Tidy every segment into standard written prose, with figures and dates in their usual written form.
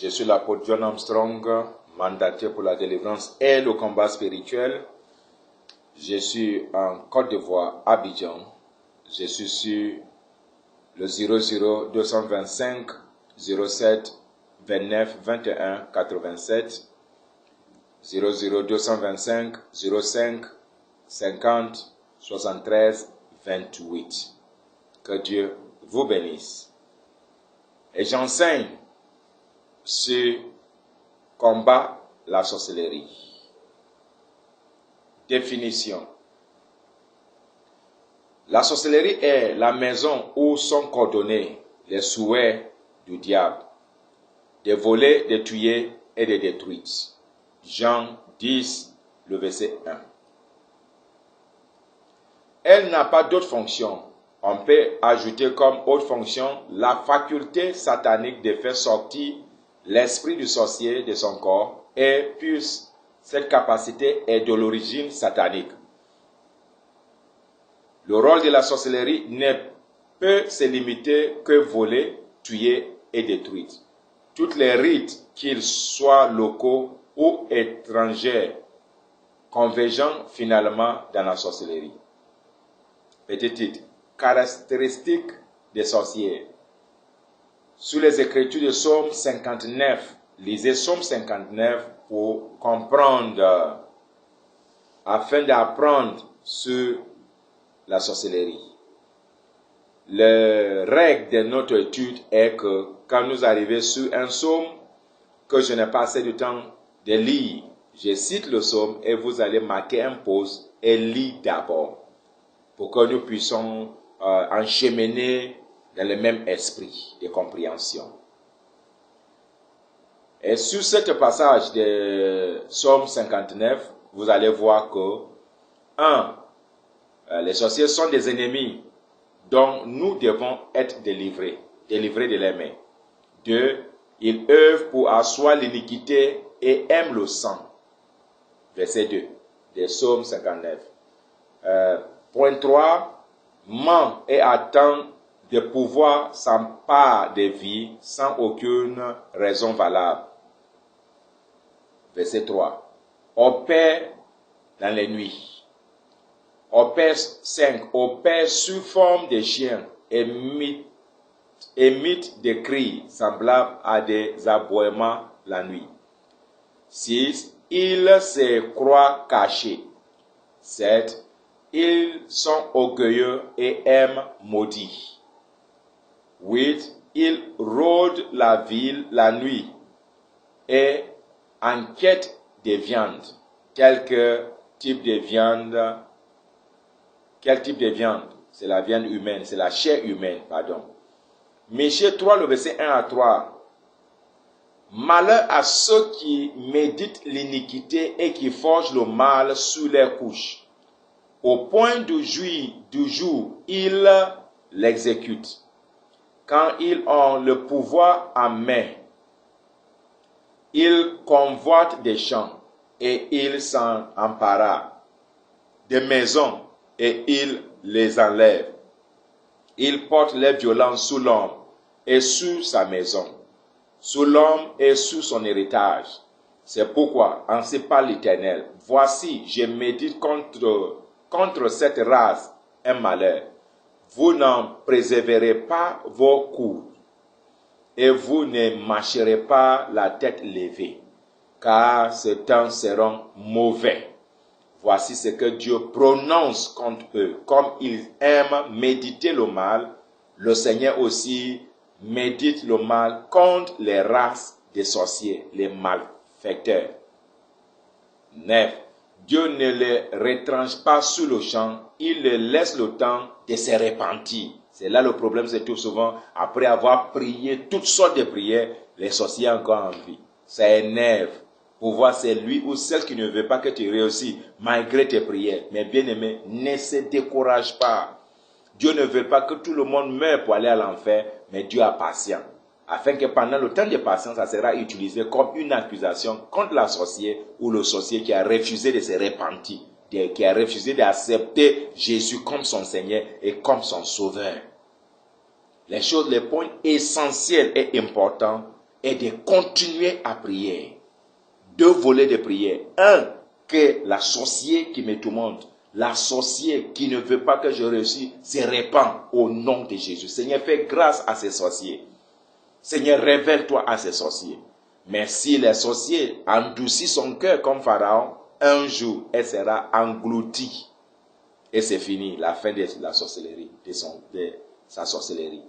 Je suis l'apôtre John Armstrong, mandaté pour la délivrance et le combat spirituel. Je suis en Côte d'Ivoire, Abidjan. Je suis sur le 00 225 07 29 21 87 00 225 05 50 73 28. Que Dieu vous bénisse. Et j'enseigne sur combat la sorcellerie. Définition. La sorcellerie est la maison où sont coordonnés les souhaits du diable, de voler, de tuer et de détruire. Jean 10, le verset 1. Elle n'a pas d'autre fonction. On peut ajouter comme autre fonction la faculté satanique de faire sortir l'esprit du sorcier de son corps, et puis cette capacité est de l'origine satanique. Le rôle de la sorcellerie ne peut se limiter que voler, tuer et détruire. Tous les rites, qu'ils soient locaux ou étrangers, convergent finalement dans la sorcellerie. Petit titre, caractéristiques des sorciers. Sous les écritures de Psaume 59, lisez Psaume 59 pour comprendre, afin d'apprendre sur la sorcellerie. La règle de notre étude est que quand nous arrivons sur un psaume que je n'ai pas assez de temps de lire, je cite le psaume et vous allez marquer un pause et lire d'abord pour que nous puissions encheminer dans le même esprit de compréhension. Et sur ce passage de Psaume 59, vous allez voir que 1. Les sorciers sont des ennemis dont nous devons être délivrés de leurs mains. 2. Ils œuvrent pour asseoir l'iniquité et aiment le sang. Verset 2 de Psaume 59. Point 3. Ment et attend de pouvoir s'emparer de vie sans aucune raison valable. Verset 3. Opère dans les nuits. Opère 5. Opère sous forme de chiens, émite des cris semblables à des aboiements la nuit. 6. Ils se croient cachés. 7. Ils sont orgueilleux et aiment maudit. 8. Ils rôdent la ville la nuit et enquêtent des viandes. Quel type de viande? C'est la viande humaine, c'est la chair humaine, pardon. Michée 3, le verset 1 à 3. Malheur à ceux qui méditent l'iniquité et qui forgent le mal sous leurs couches. Au point du jour, ils l'exécutent. Quand ils ont le pouvoir en main, ils convoitent des champs et ils s'en emparent. Des maisons et ils les enlèvent. Ils portent les violences sous l'homme et sous sa maison, sous l'homme et sous son héritage. C'est pourquoi, ainsi parle l'Éternel, voici, je médite contre cette race un malheur. Vous n'en préserverez pas vos coudes, et vous ne marcherez pas la tête levée, car ces temps seront mauvais. Voici ce que Dieu prononce contre eux. Comme ils aiment méditer le mal, le Seigneur aussi médite le mal contre les races des sorciers, les malfaiteurs. 9. Dieu ne les retranche pas sous le champ, il les laisse le temps de se repentir. C'est là le problème, c'est tout souvent, après avoir prié toutes sortes de prières, les sorciers encore en vie. Ça énerve. Pour voir c'est lui ou celle qui ne veut pas que tu réussisses malgré tes prières. Mais bien aimé, ne se décourage pas. Dieu ne veut pas que tout le monde meure pour aller à l'enfer, mais Dieu a patience. Afin que pendant le temps de patience, ça sera utilisé comme une accusation contre la sorcière ou le sorcier qui a refusé de se repentir, qui a refusé d'accepter Jésus comme son Seigneur et comme son Sauveur. Les points essentiels et importants est de continuer à prier. 2 volets de prière. Un, que la sorcière qui me tourmente, la sorcière qui ne veut pas que je réussisse, se répand au nom de Jésus. Seigneur, fais grâce à ces sorciers. Seigneur, révèle-toi à ces sorciers. Mais si les sorciers endurcissent son cœur comme Pharaon, un jour, elle sera engloutie. Et c'est fini, la fin de la sorcellerie, de sa sorcellerie.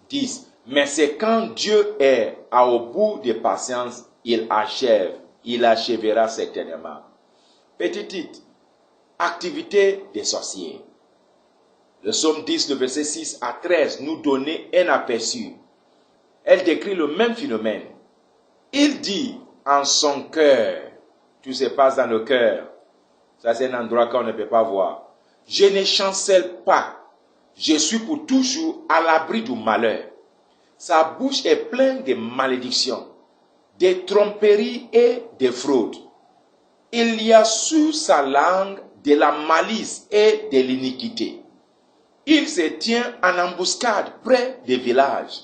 10. Mais c'est quand Dieu est au bout de patience, il achèvera certainement. Petit titre, activité des sorciers. Le psaume 10, le verset 6 à 13, nous donne un aperçu. Elle décrit le même phénomène. Il dit en son cœur, tout se passe dans le cœur. Ça, c'est un endroit qu'on ne peut pas voir. Je ne chancelle pas. Je suis pour toujours à l'abri du malheur. Sa bouche est pleine de malédictions, de tromperies et de fraudes. Il y a sur sa langue de la malice et de l'iniquité. Il se tient en embuscade près des villages.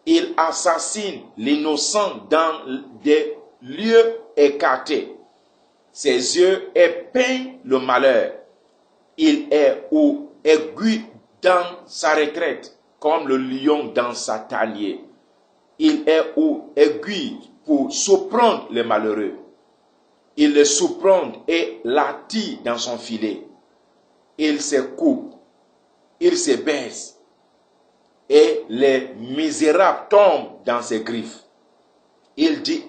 Il assassine l'innocent dans des lieux écartés. Ses yeux épeignent le malheur. Il est aigu dans sa retraite, comme le lion dans sa tanière. Il est aigu pour surprendre les malheureux. Il les surprend et l'attire dans son filet. Il se coupe, il se baisse, et les misérables tombent dans ses griffes. Il dit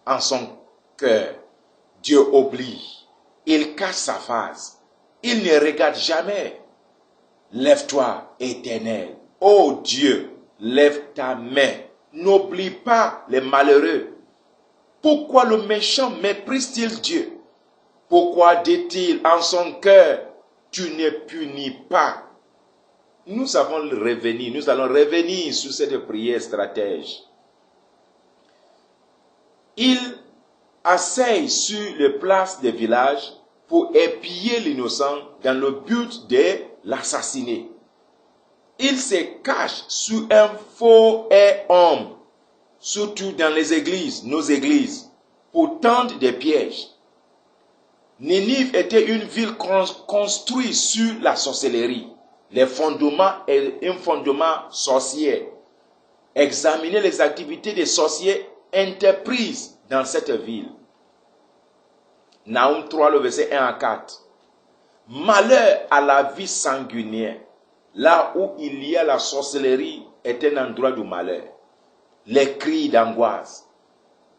en son cœur, Dieu oublie. Il cache sa face. Il ne regarde jamais. Lève-toi, Éternel. Ô Dieu, lève ta main. N'oublie pas les malheureux. Pourquoi le méchant méprise-t-il Dieu? Pourquoi dit-il en son cœur, tu ne punis pas? Nous allons revenir sur cette prière stratège. Il asseye sur les places des villages pour épier l'innocent dans le but de l'assassiner. Il se cache sous un faux homme, surtout dans les églises, nos églises, pour tendre des pièges. Ninive était une ville construite sur la sorcellerie. Les fondements et un fondement sorcier. Examinez les activités des sorciers entreprises dans cette ville. Naoum 3, le verset 1 à 4. Malheur à la vie sanguinaire. Là où il y a la sorcellerie est un endroit du malheur. Les cris d'angoisse,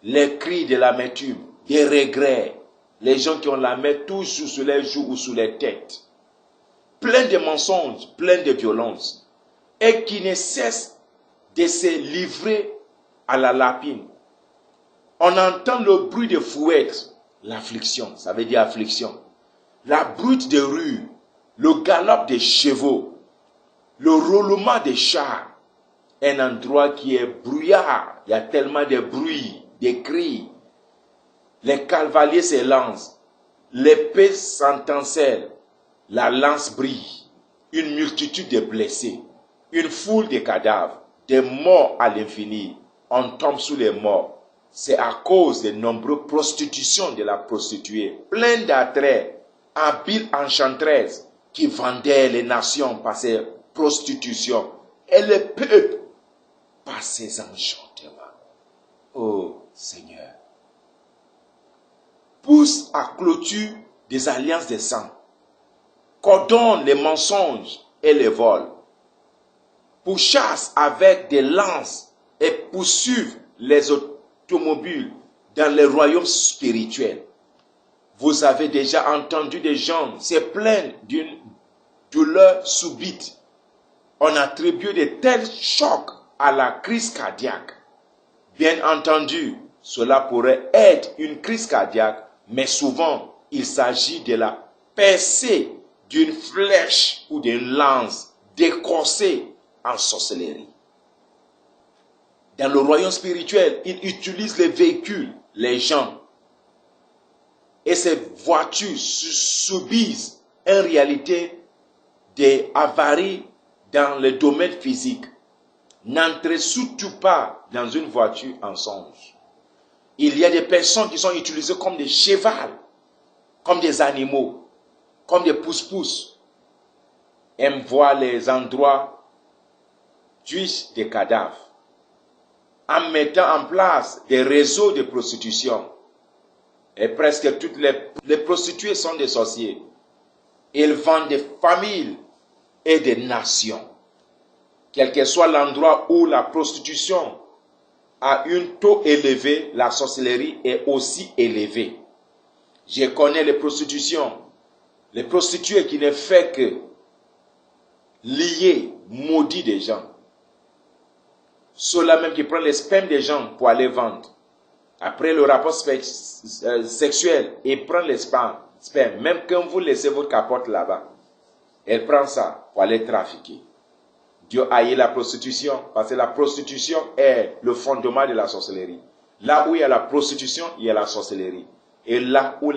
les cris de l'amertume, des regrets. Les gens qui ont la main toujours sur les joues ou sur les têtes. Plein de mensonges, plein de violences. Et qui ne cessent de se livrer à la lapine. On entend le bruit de fouettes, l'affliction, ça veut dire affliction. La brute de rue, le galop des chevaux, le roulement des chars. Un endroit qui est brouillard, il y a tellement de bruit, de cris. Les cavaliers se lancent, l'épée s'entencelle, la lance brille, une multitude de blessés, une foule de cadavres, des morts à l'infini. On tombe sous les morts. C'est à cause des nombreuses prostitutions de la prostituée, plein d'attraits, habiles enchantresses qui vendaient les nations par ces prostitutions et le peuple par ses enchantements. Oh Seigneur, pousse à clôture des alliances de sang, coordonne les mensonges et les vols, pourchasse avec des lances et poursuive les automobiles dans les royaumes spirituels. Vous avez déjà entendu des gens se plaindre d'une douleur subite. On attribue de tels chocs à la crise cardiaque. Bien entendu, cela pourrait être une crise cardiaque, mais souvent, il s'agit de la percée d'une flèche ou d'une lance décorsée en sorcellerie. Dans le royaume spirituel, il utilise les véhicules, les gens. Et ces voitures subissent en réalité des avaries dans le domaine physique. N'entrez surtout pas dans une voiture en songe. Il y a des personnes qui sont utilisées comme des chevals, comme des animaux, comme des pousse-pousse. Aiment voir les endroits d'huile des cadavres, en mettant en place des réseaux de prostitution. Et presque toutes les prostituées sont des sorciers. Ils vendent des familles et des nations. Quel que soit l'endroit où la prostitution a un taux élevé, la sorcellerie est aussi élevée. Je connais les prostituées qui ne font que lier, maudire des gens. Ceux-là même qui prennent les spermes des gens pour aller vendre. Après le rapport sexuel, ils prennent les spermes. Même quand vous laissez votre capote là-bas, elle prend ça pour aller trafiquer. Dieu haït la prostitution parce que la prostitution est le fondement de la sorcellerie. Là où il y a la prostitution, il y a la sorcellerie. Et là où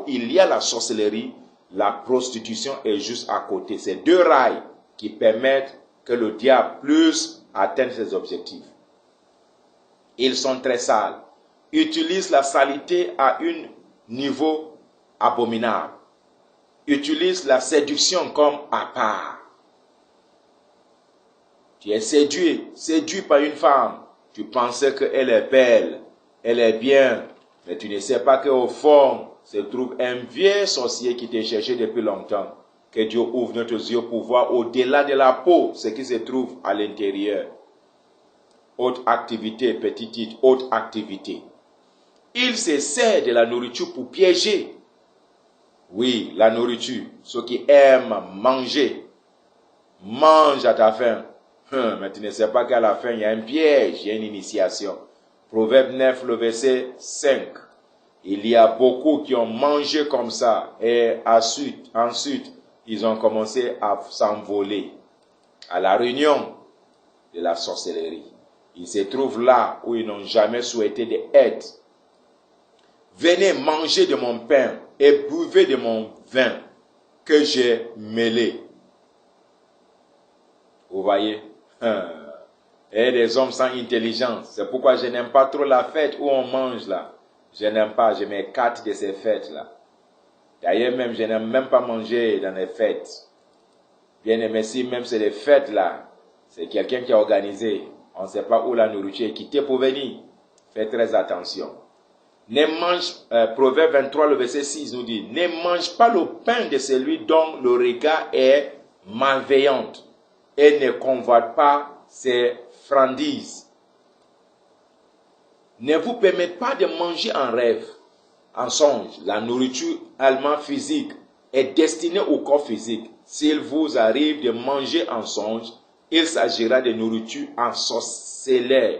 il y a la sorcellerie, la prostitution est juste à côté. C'est deux rails qui permettent que le diable puisse atteindre ses objectifs. Ils sont très sales. Utilisent la saleté à un niveau abominable. Utilisent la séduction comme à part. Tu es séduit par une femme. Tu pensais qu'elle est belle, elle est bien, mais tu ne sais pas qu'au fond se trouve un vieux sorcier qui t'a cherché depuis longtemps. Que Dieu ouvre notre yeux pour voir au-delà de la peau ce qui se trouve à l'intérieur. Autre activité, petite, autre activité. Il se sert de la nourriture pour piéger. Oui, la nourriture. Ceux qui aiment manger, mange à ta faim. Mais tu ne sais pas qu'à la fin, il y a un piège, il y a une initiation. Proverbe 9, le verset 5. Il y a beaucoup qui ont mangé comme ça et ensuite, ils ont commencé à s'envoler à la réunion de la sorcellerie. Ils se trouvent là où ils n'ont jamais souhaité d'aide. Venez manger de mon pain et buvez de mon vin que j'ai mêlé. Vous voyez? Et des hommes sans intelligence. C'est pourquoi je n'aime pas trop la fête où on mange là. Je n'aime pas, je m'écarte de ces fêtes-là. D'ailleurs même, je n'aime même pas manger dans les fêtes. Bien aimé, si même c'est des fêtes-là, c'est quelqu'un qui a organisé. On ne sait pas où la nourriture est quittée pour venir. Faites très attention. Proverbe 23, le verset 6 nous dit, ne mange pas le pain de celui dont le regard est malveillant et ne convoite pas ses friandises. Ne vous permettez pas de manger en rêve, en songe. La nourriture allemande physique est destinée au corps physique. S'il vous arrive de manger en songe, il s'agira de nourriture en sorcellerie.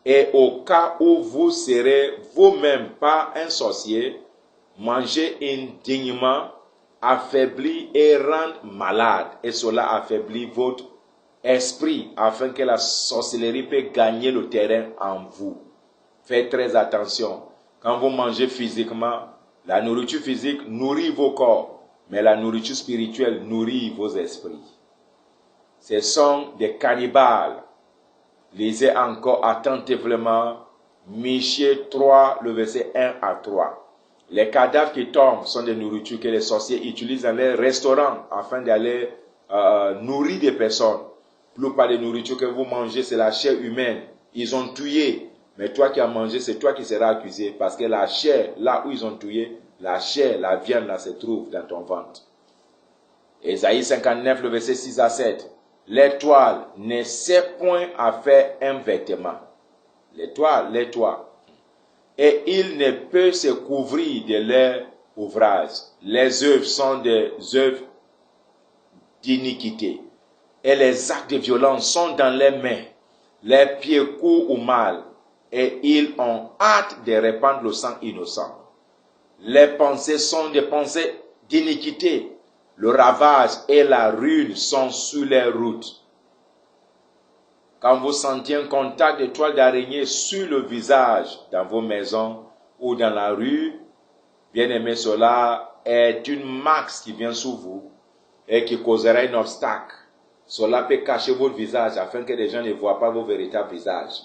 Et au cas où vous serez vous-même pas un sorcier, mangez indignement, affaiblit et rend malade. Et cela affaiblit votre esprit afin que la sorcellerie puisse gagner le terrain en vous. Faites très attention. Quand vous mangez physiquement, la nourriture physique nourrit vos corps, mais la nourriture spirituelle nourrit vos esprits. Ce sont des cannibales. Lisez encore attentivement Michée 3, le verset 1 à 3. Les cadavres qui tombent sont des nourritures que les sorciers utilisent dans les restaurants afin d'aller nourrir des personnes. Plus pas de nourriture que vous mangez, c'est la chair humaine. Ils ont tué. Mais toi qui as mangé, c'est toi qui seras accusé. Parce que la chair, là où ils ont tué, la chair, la viande, là, se trouve dans ton ventre. Ésaïe 59, le verset 6 à 7. L'étoile ne sait point à faire un vêtement. L'étoile. Et il ne peut se couvrir de leur ouvrage. Les œuvres sont des œuvres d'iniquité. Et les actes de violence sont dans les mains. Les pieds courent au mal. Et ils ont hâte de répandre le sang innocent. Les pensées sont des pensées d'iniquité. Le ravage et la ruine sont sur les routes. Quand vous sentez un contact de toile d'araignée sur le visage, dans vos maisons ou dans la rue, bien aimé, cela est une marque qui vient sur vous et qui causera un obstacle. Cela peut cacher votre visage afin que les gens ne voient pas vos véritables visages.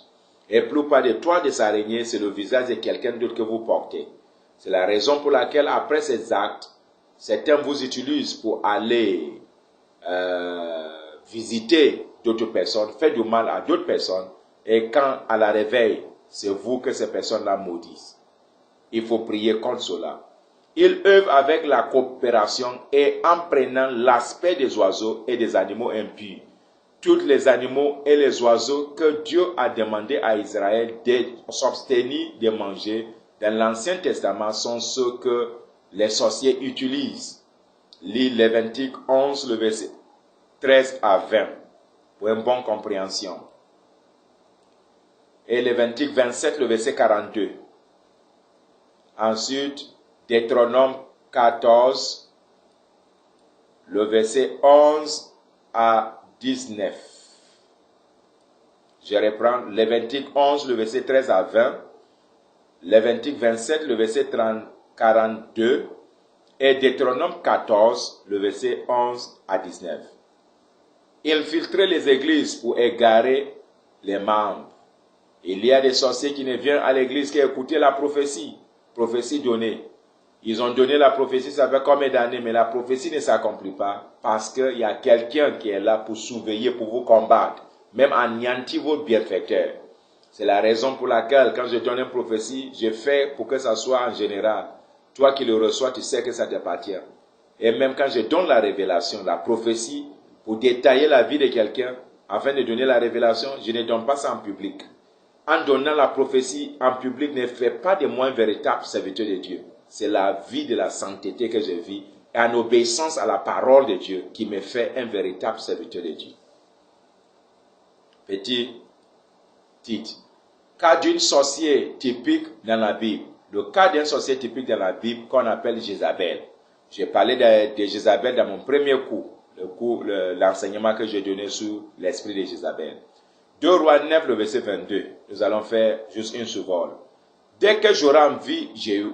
Et plus pas de toile de s'araignée, c'est le visage de quelqu'un d'autre que vous portez. C'est la raison pour laquelle, après ces actes, certains vous utilisent pour aller visiter d'autres personnes, faire du mal à d'autres personnes, et quand à la réveil, c'est vous que ces personnes-là maudissent. Il faut prier contre cela. Ils œuvrent avec la coopération et en prenant l'aspect des oiseaux et des animaux impurs. Tous les animaux et les oiseaux que Dieu a demandé à Israël de s'abstenir de manger dans l'Ancien Testament sont ceux que les sorciers utilisent. Lis Lévitique 11, le verset 13 à 20, pour une bonne compréhension. Et Lévitique 27, le verset 42. Ensuite, Deutéronome 14, le verset 11 à 19. Je reprends Lévitique 11, le verset 13 à 20. Lévitique 27, le verset 42. Et Deutéronome 14, le verset 11 à 19. Infiltrer les églises pour égarer les membres. Il y a des sorciers qui ne viennent à l'église qu'écouter la prophétie donnée. Ils ont donné la prophétie, ça fait combien d'années, mais la prophétie ne s'accomplit pas parce qu'il y a quelqu'un qui est là pour surveiller, pour vous combattre, même anéantir votre bienfaiteur. C'est la raison pour laquelle, quand je donne une prophétie, je fais pour que ça soit en général. Toi qui le reçois, tu sais que ça t'appartient. Et même quand je donne la révélation, la prophétie, pour détailler la vie de quelqu'un, afin de donner la révélation, je ne donne pas ça en public. En donnant la prophétie en public ne fait pas de moi un véritable serviteur de Dieu. C'est la vie de la sainteté que je vis, et en obéissance à la parole de Dieu, qui me fait un véritable serviteur de Dieu. Petit titre. Cas d'une sorcière typique dans la Bible. Le cas d'un sorcier typique dans la Bible qu'on appelle Jézabel. J'ai parlé de Jézabel dans mon premier cours, l'enseignement que j'ai donné sur l'esprit de Jézabel. 2 Rois 9, le verset 22. Nous allons faire juste une survol. Dès que Joram vit Jéhu,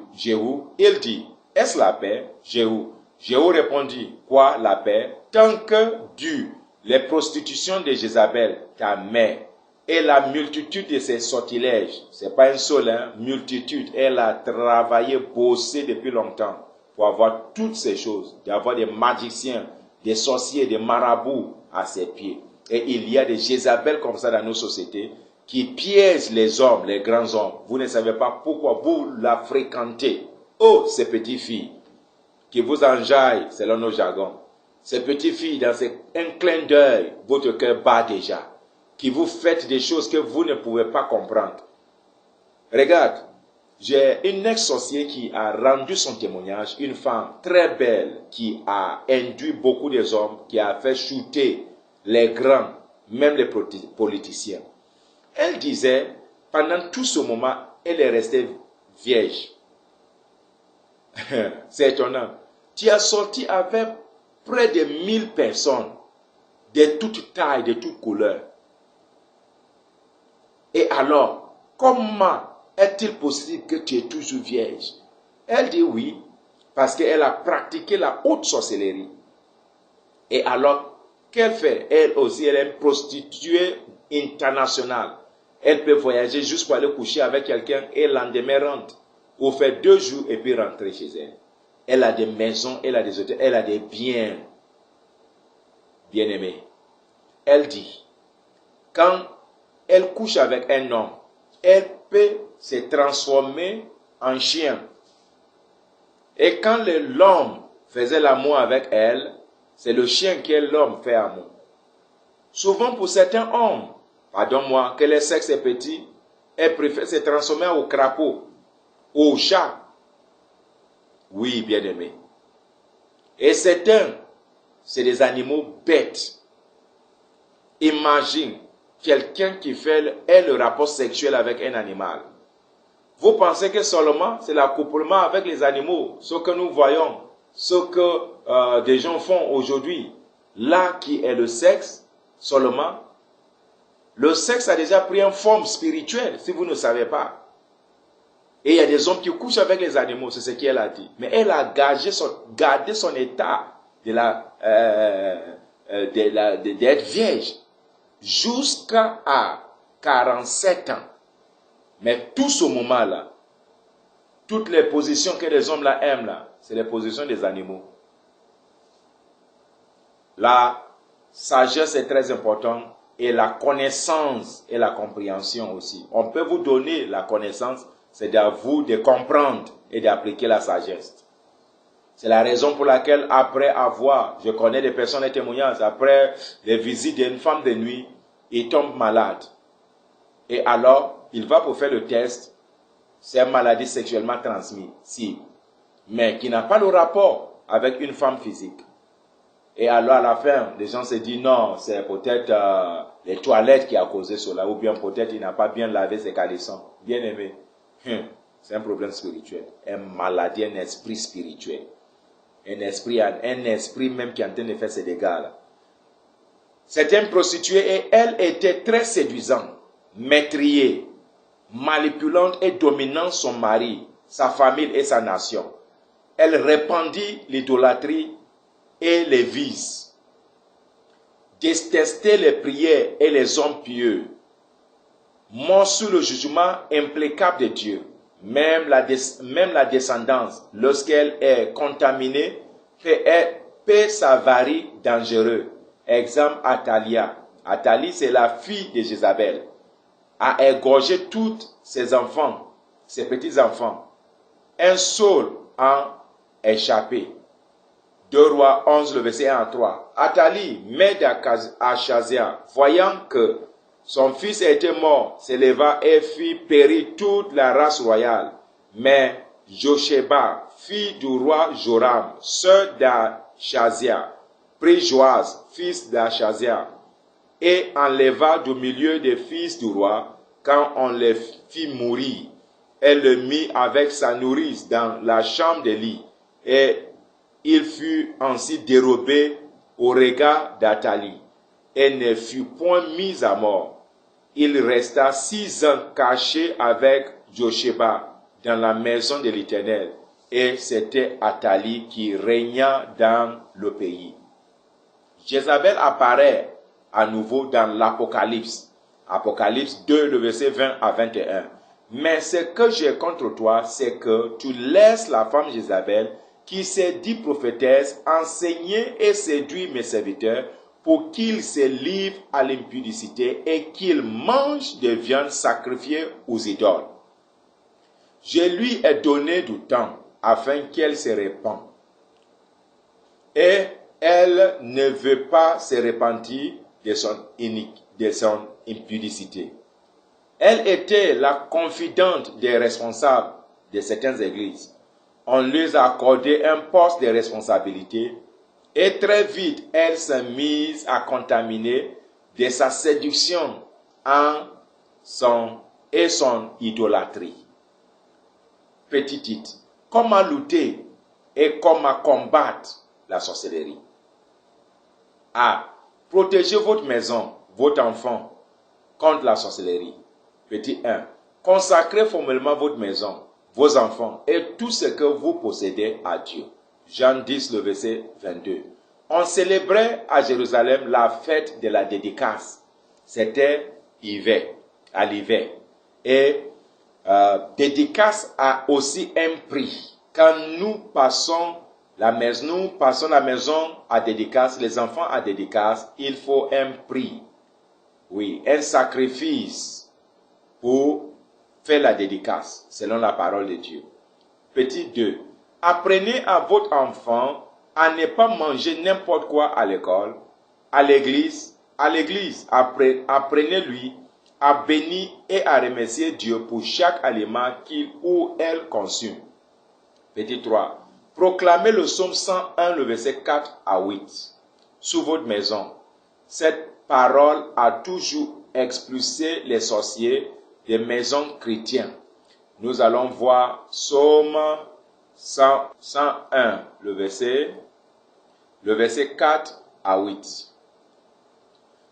il dit, est-ce la paix, Jéhu? Jéhu répondit, quoi la paix? Tant que durent les prostitutions de Jézabel, ta mère, et la multitude de ses sortilèges, c'est pas un seul, hein, multitude, elle a travaillé, bossé depuis longtemps pour avoir toutes ces choses, d'avoir des magiciens, des sorciers, des marabouts à ses pieds. Et il y a des Jézabel comme ça dans nos sociétés qui piègent les hommes, les grands hommes. Vous ne savez pas pourquoi vous la fréquentez. Oh, ces petites filles qui vous enjaillent, selon nos jargons. Ces petites filles, dans un clin d'œil, votre cœur bat déjà. Qui vous faites des choses que vous ne pouvez pas comprendre. Regarde, j'ai une ex-sorcière qui a rendu son témoignage, une femme très belle qui a induit beaucoup des hommes, qui a fait chuter les grands, même les politiciens. Elle disait, pendant tout ce moment, elle est restée vierge. C'est étonnant. Tu as sorti avec près de 1000 personnes, de toutes tailles, de toutes couleurs. Et alors, comment est-il possible que tu es toujours vierge? Elle dit oui, parce qu'elle a pratiqué la haute sorcellerie. Et alors, qu'elle fait? Elle aussi, elle est une prostituée internationale. Elle peut voyager juste pour aller coucher avec quelqu'un et le lendemain rentre. Ou faire 2 jours et puis rentrer chez elle. Elle a des maisons, elle a des hôtels, elle a des biens. Bien-aimés. Elle dit, quand elle couche avec un homme, elle peut se transformer en chien. Et quand l'homme faisait l'amour avec elle, c'est le chien que l'homme fait amour. Souvent pour certains hommes, pardonne-moi, que le sexe est petit, elle préfère se transformer au crapaud, au chat. Oui, bien-aimé. Et certains, c'est des animaux bêtes. Imagine quelqu'un qui fait le rapport sexuel avec un animal. Vous pensez que seulement c'est l'accouplement avec les animaux, ce que nous voyons, ce que des gens font aujourd'hui, là qui est le sexe seulement. Le sexe a déjà pris une forme spirituelle, si vous ne savez pas. Et il y a des hommes qui couchent avec les animaux, c'est ce qu'elle a dit. Mais elle a gardé son état de d'être vierge jusqu'à 47 ans. Mais tout ce moment-là, toutes les positions que les hommes là aiment là, c'est les positions des animaux. La sagesse est très importante et la connaissance et la compréhension aussi. On peut vous donner la connaissance, c'est à vous de comprendre et d'appliquer la sagesse. C'est la raison pour laquelle après avoir, je connais des personnes et témoignages, après les visites d'une femme de nuit, il tombe malade. Et alors, il va pour faire le test, c'est une maladie sexuellement transmissible, mais qui n'a pas le rapport avec une femme physique. Et alors à la fin, les gens se disent non, c'est peut-être les toilettes qui a causé cela, ou bien peut-être il n'a pas bien lavé ses caleçons. Bien aimé, c'est un problème spirituel, une maladie, un esprit spirituel. Un esprit même qui est en train de faire ses dégâts là. C'était une prostituée et elle était très séduisante, maîtriée, manipulante et dominant son mari, sa famille et sa nation. Elle répandit l'idolâtrie et les vices, détestait les prières et les hommes pieux, mort sous le jugement implacable de Dieu. Même la descendance, lorsqu'elle est contaminée, peut s'avérer dangereux. Exemple, Athalia. Athalie, c'est la fille de Jézabel. A égorgé tous ses enfants, ses petits-enfants. Un seul a échappé. 2 Rois 11, le verset 1 à 3. Athalie, mère d'Achazia, voyant que son fils était mort, s'éleva et fit périr toute la race royale. Mais Josheba, fille du roi Joram, sœur d'Achazia, prit Joas, fils d'Achazia, et enleva du milieu des fils du roi, quand on les fit mourir. Elle le mit avec sa nourrice dans la chambre de lit, et il fut ainsi dérobé au regard d'Athalie, et ne fut point mis à mort. Il resta 6 ans caché avec Josheba dans la maison de l'Éternel, et c'était Athalie qui régna dans le pays. Jézabel apparaît à nouveau dans l'Apocalypse. Apocalypse 2, le verset 20 à 21. Mais ce que j'ai contre toi, c'est que tu laisses la femme Jézabel, qui s'est dit prophétesse, enseigner et séduire mes serviteurs, pour qu'ils se livrent à l'impudicité et qu'ils mangent des viandes sacrifiées aux idoles. Je lui ai donné du temps afin qu'elle se répande. Et elle ne veut pas se repentir de son impudicité. Elle était la confidente des responsables de certaines églises. On lui a accordé un poste de responsabilité. Et très vite, elle s'est mise à contaminer de sa séduction son idolâtrie. Petit titre. Comment lutter et comment combattre la sorcellerie. A. Protégez votre maison, votre enfant, contre la sorcellerie. Petit 1. Consacrez formellement votre maison, vos enfants et tout ce que vous possédez à Dieu. Jean 10, le verset 22. On célébrait à Jérusalem la fête de la dédicace. C'était à l'hiver. Et dédicace a aussi un prix. Quand nous passons la maison à dédicace, les enfants à dédicace, il faut un prix. Oui, un sacrifice pour faire la dédicace, selon la parole de Dieu. Petit 2. Apprenez à votre enfant à ne pas manger n'importe quoi à l'école, à l'église. Apprenez-lui à bénir et à remercier Dieu pour chaque aliment qu'il ou elle consomme. Petit 3. Proclamez le psaume 101, le verset 4 à 8. Sous votre maison. Cette parole a toujours expulsé les sorciers des maisons chrétiennes. Nous allons voir psaume 101, le verset 4 à 8.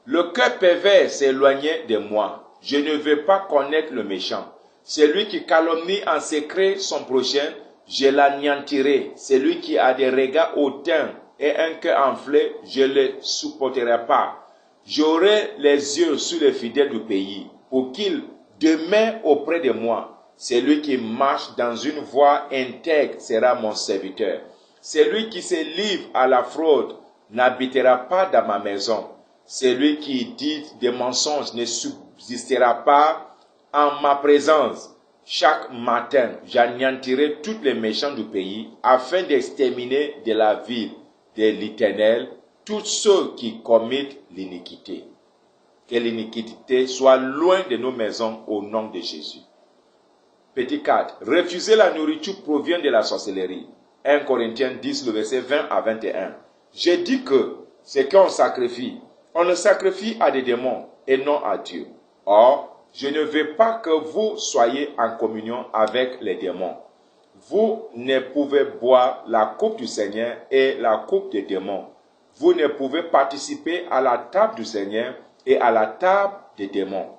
Le cœur pervers s'éloignait de moi. Je ne veux pas connaître le méchant. Celui qui calomnie en secret son prochain, je l'anéantirai. Celui qui a des regards hautains et un cœur enflé, je ne le supporterai pas. J'aurai les yeux sur les fidèles du pays, pour qu'ils demeurent auprès de moi. Celui qui marche dans une voie intègre sera mon serviteur. Celui qui se livre à la fraude n'habitera pas dans ma maison. Celui qui dit des mensonges ne subsistera pas en ma présence. Chaque matin, j'anéantirai tous les méchants du pays, afin d'exterminer de la ville de l'Éternel tous ceux qui commettent l'iniquité. Que l'iniquité soit loin de nos maisons au nom de Jésus. Petit 4. Refuser la nourriture provient de la sorcellerie. 1 Corinthiens 10, le verset 20 à 21. J'ai dit que ce qu'on sacrifie, on le sacrifie à des démons et non à Dieu. Or, je ne veux pas que vous soyez en communion avec les démons. Vous ne pouvez boire la coupe du Seigneur et la coupe des démons. Vous ne pouvez participer à la table du Seigneur et à la table des démons.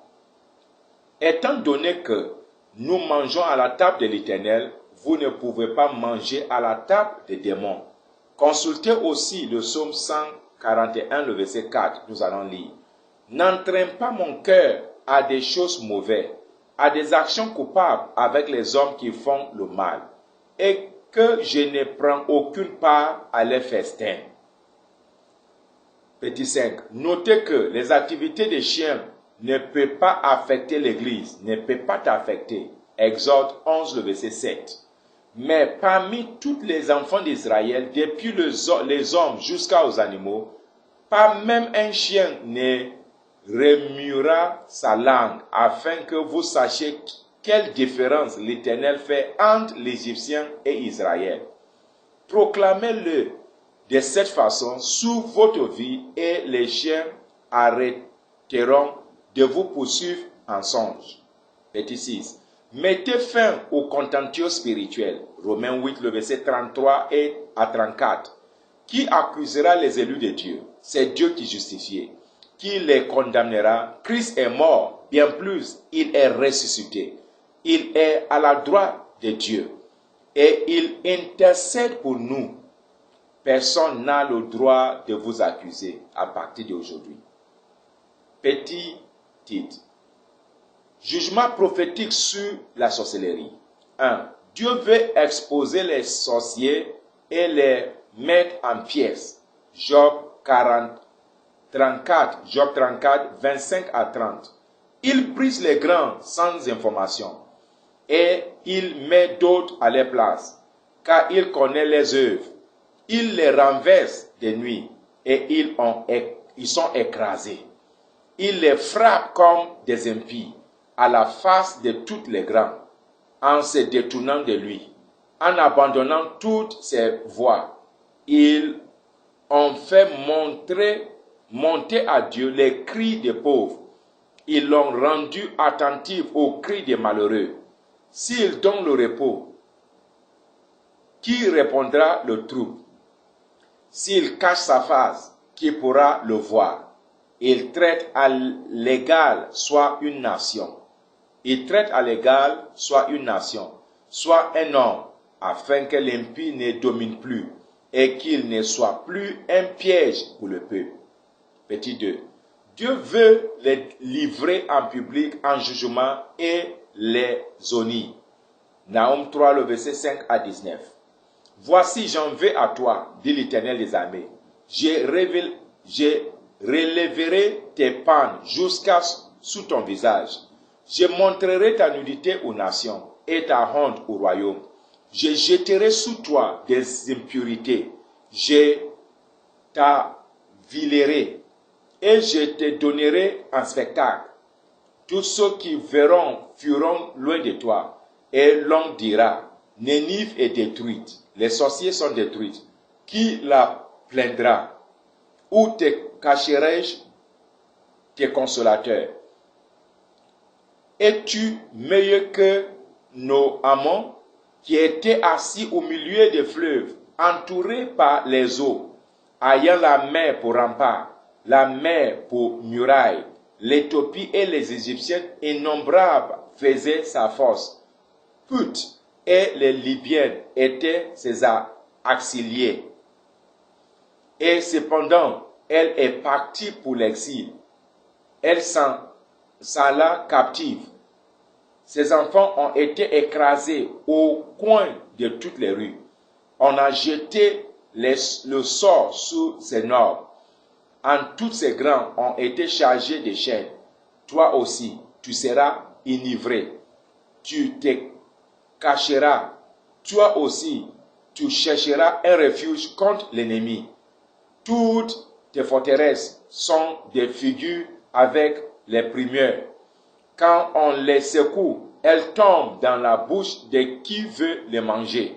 Étant donné que nous mangeons à la table de l'Éternel, vous ne pouvez pas manger à la table des démons. Consultez aussi le psaume 141, le verset 4, nous allons lire. N'entraîne pas mon cœur à des choses mauvaises, à des actions coupables avec les hommes qui font le mal, et que je ne prends aucune part à les festins. Petit 5. Notez que les activités des chiens ne peuvent pas affecter l'Église, ne peuvent pas t'affecter. Exode 11, le verset 7. Mais parmi tous les enfants d'Israël, depuis les hommes jusqu'aux animaux, pas même un chien ne remuera sa langue, afin que vous sachiez quelle différence l'Éternel fait entre l'Égyptien et Israël. Proclamez-le de cette façon sous votre vie, et les chiens arrêteront de vous poursuivre en songe. Petit 6. Mettez fin au contentieux spirituel. Romains 8, le verset 33 et à 34. Qui accusera les élus de Dieu? C'est Dieu qui justifie. Qui les condamnera? Christ est mort, bien plus, il est ressuscité. Il est à la droite de Dieu et il intercède pour nous. Personne n'a le droit de vous accuser à partir d'aujourd'hui. Petit titre. Jugement prophétique sur la sorcellerie. 1. Dieu veut exposer les sorciers et les mettre en pièces. Job 34, 25 à 30. Il brise les grands sans information et il met d'autres à leur place, car il connaît les œuvres. Il les renverse de nuit et ils sont écrasés. Il les frappe comme des impies à la face de tous les grands, en se détournant de lui, en abandonnant toutes ses voies. Ils ont fait monter à Dieu les cris des pauvres. Ils l'ont rendu attentif aux cris des malheureux. S'il donne le repos, qui répondra le trouble? S'il cache sa face, qui pourra le voir? Il traite à l'égal soit une nation. Il traite à l'égal soit une nation, soit un homme, afin que l'impie ne domine plus et qu'il ne soit plus un piège pour le peuple. Petit 2. Dieu veut les livrer en public en jugement et les honner. Nahum 3, le verset 5 à 19. Voici, j'en vais à toi, dit l'Éternel des armées. Je relèverai tes pannes jusqu'à sous ton visage. Je montrerai ta nudité aux nations et ta honte au royaume. Je jetterai sous toi des impurités. Je t'avilerai et je te donnerai un spectacle. Tous ceux qui verront fuiront loin de toi, et l'on dira, Nénive est détruite, les sorciers sont détruits. Qui la plaindra? Où te cacherai-je tes consolateurs? Es-tu meilleur que nos amants qui étaient assis au milieu des fleuves, entourés par les eaux, ayant la mer pour rempart, la mer pour muraille? L'Éthiopie et les Égyptiens innombrables faisaient sa force. Put et les Libyens étaient ses auxiliaires. Et cependant, elle est partie pour l'exil. Elle s'en alla captive. Ses enfants ont été écrasés au coin de toutes les rues. On a jeté le sort sous ses nobles. En tous ses grands ont été chargés de chaînes. Toi aussi, tu seras enivré. Tu te cacheras. Toi aussi, tu chercheras un refuge contre l'ennemi. Toutes tes forteresses sont des figures avec les primeurs. Quand on les secoue, elles tombent dans la bouche de qui veut les manger.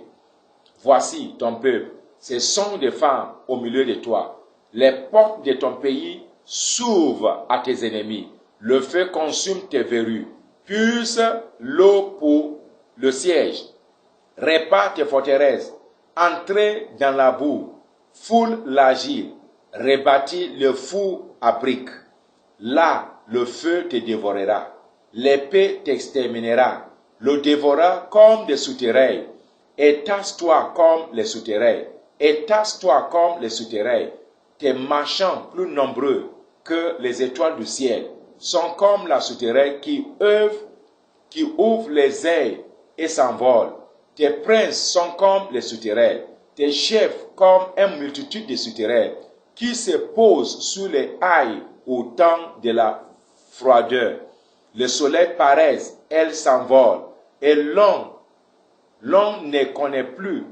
Voici ton peuple, ce sont des femmes au milieu de toi. Les portes de ton pays s'ouvrent à tes ennemis. Le feu consume tes verrues. Puise l'eau pour le siège. Répare tes forteresses. Entrez dans la boue. Foule l'argile. Rebâtis le four à briques. Là, le feu te dévorera. L'épée t'exterminera. Le dévora comme des souterrains. Et tasse-toi comme les souterrains. Et tasse-toi comme les souterrains. Tes marchands plus nombreux que les étoiles du ciel sont comme la souterrain qui ouvre les ailes et s'envole. Tes princes sont comme les souterrains. Tes chefs comme une multitude de souterrains qui se posent sous les hailles au temps de la froideur. Le soleil paraît, elle s'envole, et l'on ne connaît plus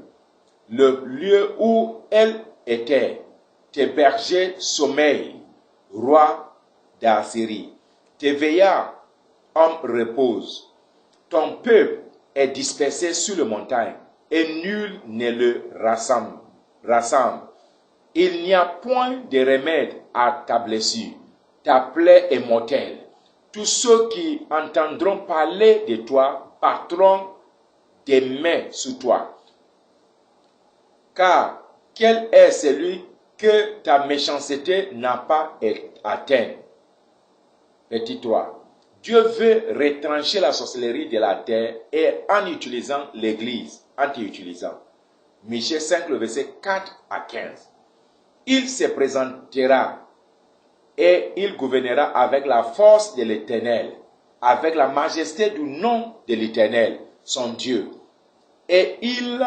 le lieu où elle était. Tes bergers sommeillent, roi d'Assyrie. Tes veillards, hommes, reposent. Ton peuple est dispersé sur les montagnes, et nul ne le rassemble. Il n'y a point de remède à ta blessure. Ta plaie est mortelle. Tous ceux qui entendront parler de toi battront des mains sur toi. Car quel est celui que ta méchanceté n'a pas atteint? Petit 3. Dieu veut retrancher la sorcellerie de la terre et en utilisant l'Église, Michée 5, le verset 4 à 15. Il se présentera et il gouvernera avec la force de l'Éternel, avec la majesté du nom de l'Éternel, son Dieu. Et ils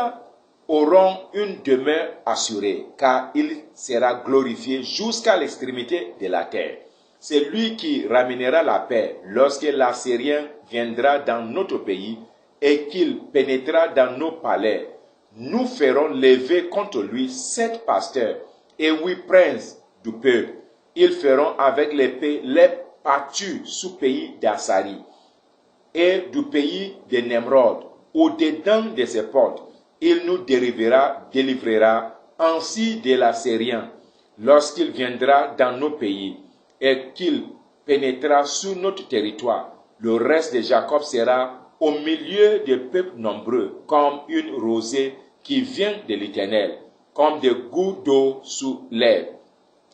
auront une demeure assurée, car il sera glorifié jusqu'à l'extrémité de la terre. C'est lui qui ramènera la paix lorsque l'Assyrien viendra dans notre pays et qu'il pénétrera dans nos palais. Nous ferons lever contre lui 7 pasteurs et 8 princes du peuple. Ils feront avec l'épée les pâtures sous pays d'Assari et du pays de Nemrod, au-dedans de ses portes. Il nous délivrera ainsi de l'Assyrien lorsqu'il viendra dans nos pays et qu'il pénétrera sous notre territoire. Le reste de Jacob sera au milieu des peuples nombreux, comme une rosée qui vient de l'Éternel, comme des gouttes d'eau sous l'herbe.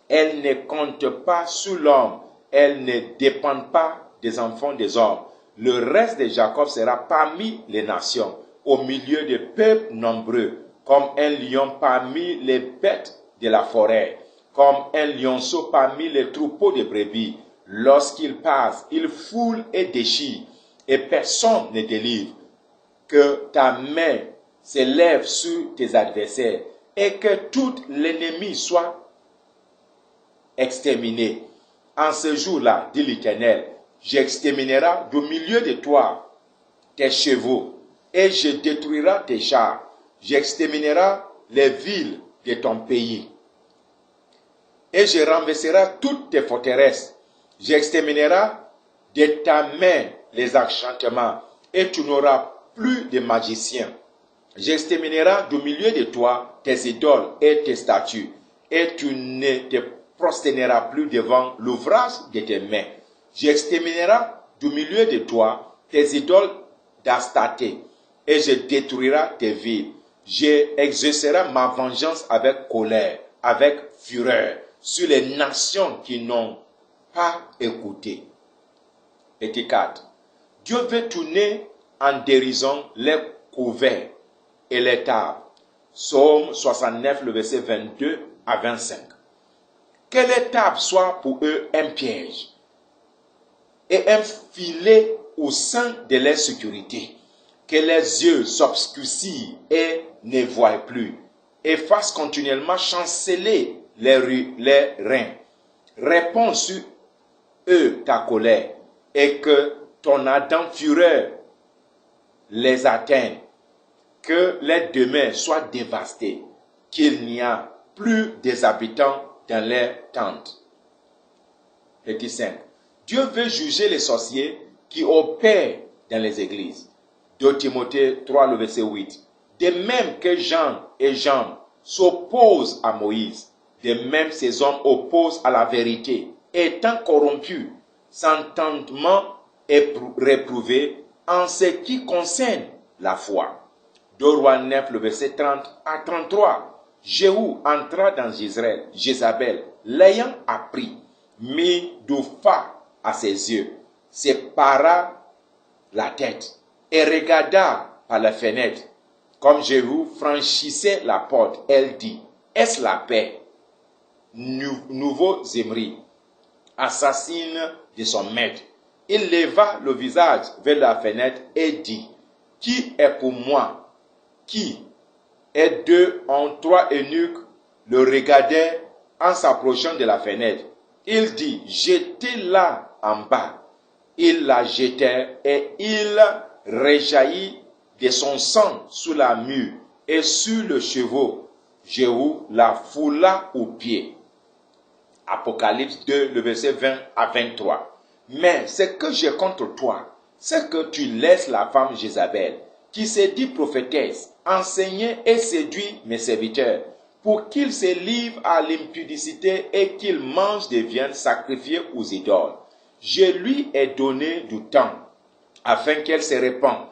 Elle ne compte pas sur l'homme, elle ne dépend pas des enfants des hommes. Le reste de Jacob sera parmi les nations, au milieu des peuples nombreux, comme un lion parmi les bêtes de la forêt, comme un lionceau parmi les troupeaux de brebis. Lorsqu'il passe, il foule et déchire, et personne ne délivre. Que ta main s'élève sur tes adversaires, et que tout l'ennemi soit exterminé. En ce jour-là, dit l'Éternel, j'exterminerai du milieu de toi tes chevaux, et je détruirai tes chars. J'exterminerai les villes de ton pays, et je renverserai toutes tes forteresses. J'exterminerai de ta main les enchantements, et tu n'auras plus de magiciens. J'exterminerai du milieu de toi tes idoles et tes statues, et tu ne te prosterneras plus devant l'ouvrage de tes mains. J'exterminerai du milieu de toi tes idoles d'Astarté, et je détruirai tes villes. J'exercerai ma vengeance avec colère, avec fureur, sur les nations qui n'ont pas écouté. Petit 4. Dieu veut tourner en dérision les couverts et les tables. Psaume 69, le verset 22 à 25. Que les tables soient pour eux un piège et un filet au sein de leur sécurité. Que les yeux s'obscurcissent et ne voient plus et fassent continuellement chanceler les reins. Réponds sur eux ta colère et que ton ardente fureur les atteigne. Que les demeures soient dévastées, qu'il n'y a plus des habitants dans leurs tentes. Petit 5. Dieu veut juger les sorciers qui opèrent dans les églises. 2 Timothée 3, le verset 8. De même que Jean et Jean s'opposent à Moïse, de même ces hommes opposent à la vérité, étant corrompus, s'entendement est réprouvé en ce qui concerne la foi. 2 Rois 9, le verset 30 à 33. Jéhu entra dans Jézabel, l'ayant appris, mit du feu à ses yeux, sépara la tête et regarda par la fenêtre. Comme Jéhu franchissait la porte, elle dit, est-ce la paix? Nouveau Zimri, assassine de son maître. Il leva le visage vers la fenêtre et dit, qui est pour moi? Qui? Et deux en trois eunuques le regardaient en s'approchant de la fenêtre. Il dit, jetez-la en bas. Ils la jetèrent et il rejaillit de son sang sous la mue et sur le chevaux. Jéhu la foula aux pieds. Apocalypse 2, le verset 20 à 23. Mais ce que j'ai contre toi, c'est que tu laisses la femme Jézabel, qui se dit prophétesse, enseigner et séduire mes serviteurs, pour qu'ils se livrent à l'impudicité et qu'ils mangent des viandes sacrifiées aux idoles. Je lui ai donné du temps, afin qu'elle se répande,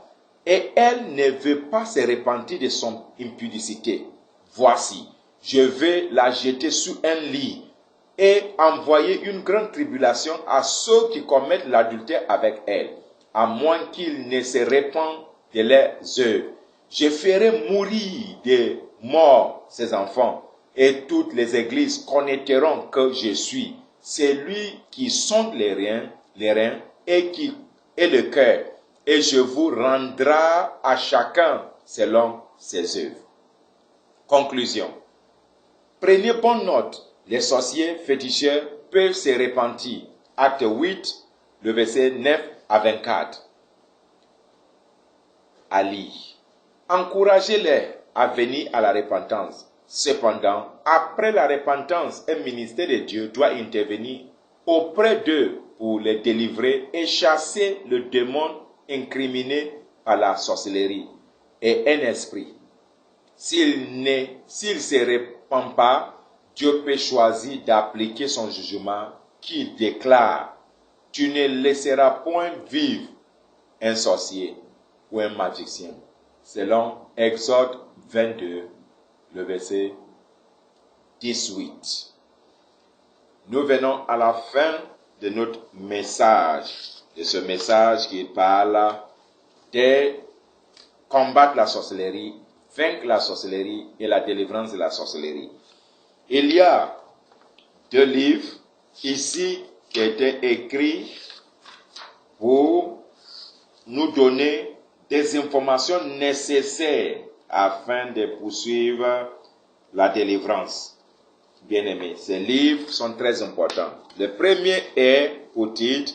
et elle ne veut pas se repentir de son impudicité. Voici, je vais la jeter sur un lit, et envoyer une grande tribulation à ceux qui commettent l'adultère avec elle, à moins qu'ils ne se répandent de leurs œuvres. Je ferai mourir de mort ses enfants, et toutes les églises connaîtront que je suis celui qui sonde les reins et qui est le cœur, et je vous rendrai à chacun selon ses œuvres. Conclusion. Prenez bonne note. Les sorciers féticheurs peuvent se repentir. Acte 8, le verset 9 à 24. Ali. Encouragez-les à venir à la repentance. Cependant, après la repentance, un ministère de Dieu doit intervenir auprès d'eux pour les délivrer et chasser le démon incriminé par la sorcellerie et un esprit. S'il ne se répand pas, Dieu peut choisir d'appliquer son jugement qui déclare « Tu ne laisseras point vivre un sorcier ou un magicien » selon Exode 22, le verset 18. Nous venons à la fin de notre message, de ce message qui parle de combattre la sorcellerie, vaincre la sorcellerie et la délivrance de la sorcellerie. Il y a 2 livres ici qui ont été écrits pour nous donner des informations nécessaires afin de poursuivre la délivrance. Bien-aimés, ces livres sont très importants. Le premier est pour titre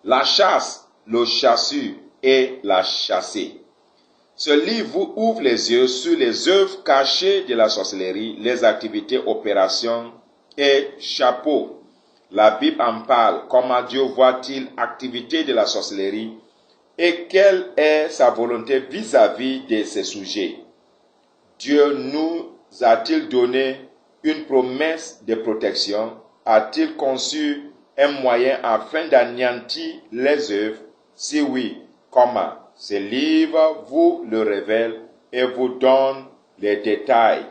La chasse, le chassu et la chassée. Ce livre vous ouvre les yeux sur les œuvres cachées de la sorcellerie, les activités, opérations et chapeaux. La Bible en parle. Comment Dieu voit-il activité de la sorcellerie et quelle est sa volonté vis-à-vis de ces sujets? Dieu nous a-t-il donné une promesse de protection? A-t-il conçu un moyen afin d'anéantir les œuvres? Si oui, comment? Ce livre vous le révèle et vous donne les détails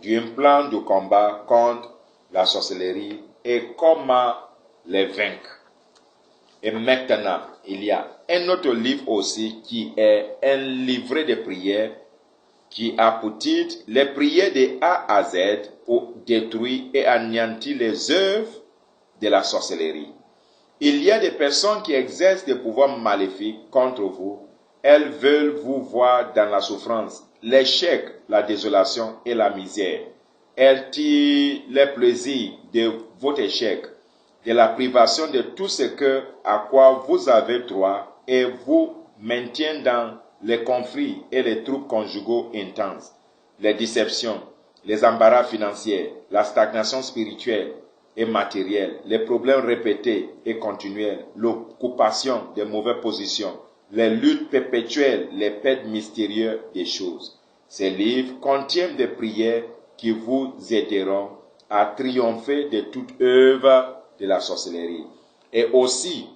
d'un plan de combat contre la sorcellerie et comment les vaincre. Et maintenant, il y a un autre livre aussi qui est un livret de prières qui a pour titre « Les prières de A à Z pour détruire et anéantir les œuvres de la sorcellerie ». Il y a des personnes qui exercent des pouvoirs maléfiques contre vous. Elles veulent vous voir dans la souffrance, l'échec, la désolation et la misère. Elles tirent le plaisir de votre échec, de la privation de tout ce à quoi vous avez droit et vous maintiennent dans les conflits et les troubles conjugaux intenses, les déceptions, les embarras financiers, la stagnation spirituelle et matérielle, les problèmes répétés et continuels, l'occupation des mauvaises positions, les luttes perpétuelles, les pertes mystérieuses des choses. Ces livres contiennent des prières qui vous aideront à triompher de toute œuvre de la sorcellerie. Et aussi,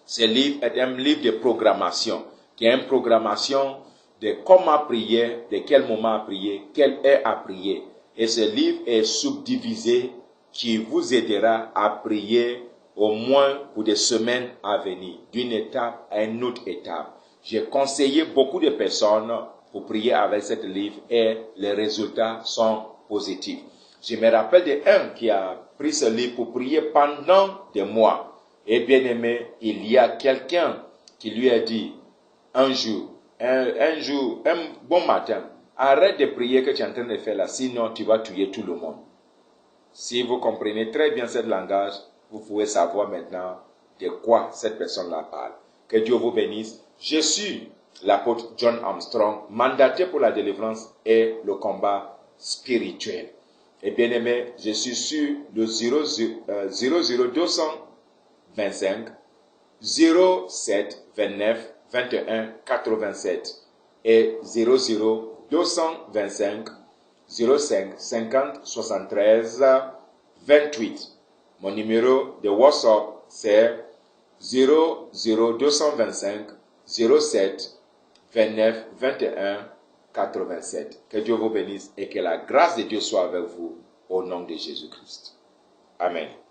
ce livre est un livre de programmation, qui est une programmation de comment prier, de quel moment prier, quelle heure à prier. Et ce livre est subdivisé qui vous aidera à prier au moins pour des semaines à venir, d'une étape à une autre étape. J'ai conseillé beaucoup de personnes pour prier avec ce livre et les résultats sont positifs. Je me rappelle d'un qui a pris ce livre pour prier pendant des mois. Et bien aimé, il y a quelqu'un qui lui a dit un bon matin, arrête de prier que tu es en train de faire là, sinon tu vas tuer tout le monde. Si vous comprenez très bien ce langage, vous pouvez savoir maintenant de quoi cette personne-là parle. Que Dieu vous bénisse. Je suis l'apôtre John Armstrong, mandaté pour la délivrance et le combat spirituel. Et bien aimé, je suis sur le 00225 07 29 21 87 et 00225 05 50 73 28. Mon numéro de WhatsApp c'est 00225 07 29 21 87. Que Dieu vous bénisse et que la grâce de Dieu soit avec vous au nom de Jésus-Christ. Amen.